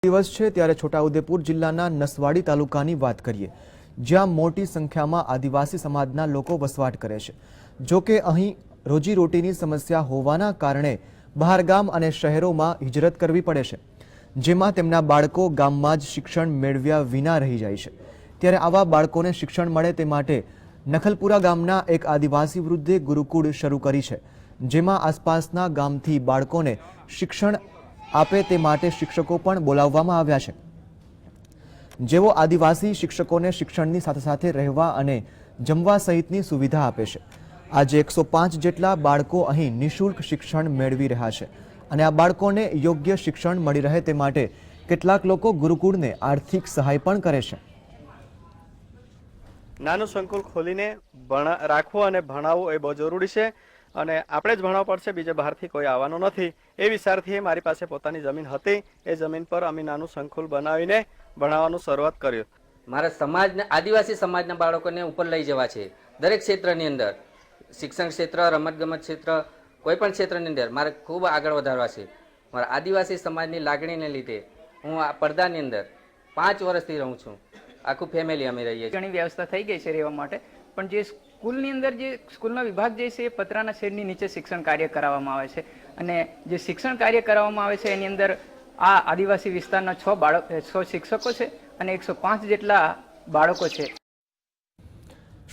દિવસ છે ત્યારે છોટાઉદેપુર જિલ્લાના નસવાડી તાલુકાની વાત કરીએ, જ્યાં મોટી સંખ્યામાં આદિવાસી સમાજના લોકો વસવાટ કરે છે। જો કે અહીં રોજીરોટીની સમસ્યા હોવાના કારણે બહારગામ અને શહેરોમાં હિજરત કરવી પડે છે, જેમાં તેમના બાળકો ગામમાં જ શિક્ષણ મેળવ્યા વિના રહી જાય છે। ત્યારે આવા બાળકોને શિક્ષણ મળે તે માટે નખલપુરા ગામના એક આદિવાસી વૃદ્ધે ગુરુકુળ શરૂ કરી છે, જેમાં આસપાસના ગામથી બાળકોને શિક્ષણ આપે તે માટે શિક્ષકો પણ બોલાવવામાં આવ્યા છે, જેઓ આદિવાસી શિક્ષકોને શિક્ષણની સાથે સાથે રહેવા અને જમવા સહિતની સુવિધા આપે છે। આજે 105 જેટલા બાળકો અહીં નિઃશુલ્ક શિક્ષણ મેળવી રહ્યા છે અને આ બાળકોને યોગ્ય શિક્ષણ મળી રહે તે માટે કેટલાક લોકો ગુરુકુળને આર્થિક સહાય પણ કરે છે। નાનું સંકુલ ખોલીને રાખવું અને ભણાવવું એ બહુ જરૂરી છે અને આપણે જ ભણાવવું પડશે, બીજે બહારથી કોઈ આવવાનો નથી। એ વિચારથી મારી પાસે પોતાની જમીન હતી, એ જમીન પર અમે નાનું સંકુલ બનાવીને ભણાવવાનું શરૂઆત કર્યું। મારા સમાજના આદિવાસી સમાજના બાળકોને ઉપર લઈ જવા છે। દરેક ક્ષેત્રની અંદર શિક્ષણ ક્ષેત્ર, રમતગમત ક્ષેત્ર, કોઈ પણ ક્ષેત્રની અંદર મારે ખૂબ આગળ વધારવા છે। મારા આદિવાસી સમાજની લાગણીને લીધે હું આ પડદાની અંદર 5 વર્ષથી રહું છું। આખું ફેમિલી અમે રહીએ છીએ। ઘણી વ્યવસ્થા થઈ ગઈ છે રહેવા માટે, પણ જે સ્કૂલની અંદર જે સ્કૂલનો વિભાગ જે છે એ પતરાના શેડની નીચે શિક્ષણ કાર્ય કરાવવામાં આવે છે અને જે શિક્ષણ કાર્ય કરાવવામાં આવે છે એની અંદર આ આદિવાસી વિસ્તારના 6 શિક્ષકો છે અને 105 જેટલા બાળકો છે।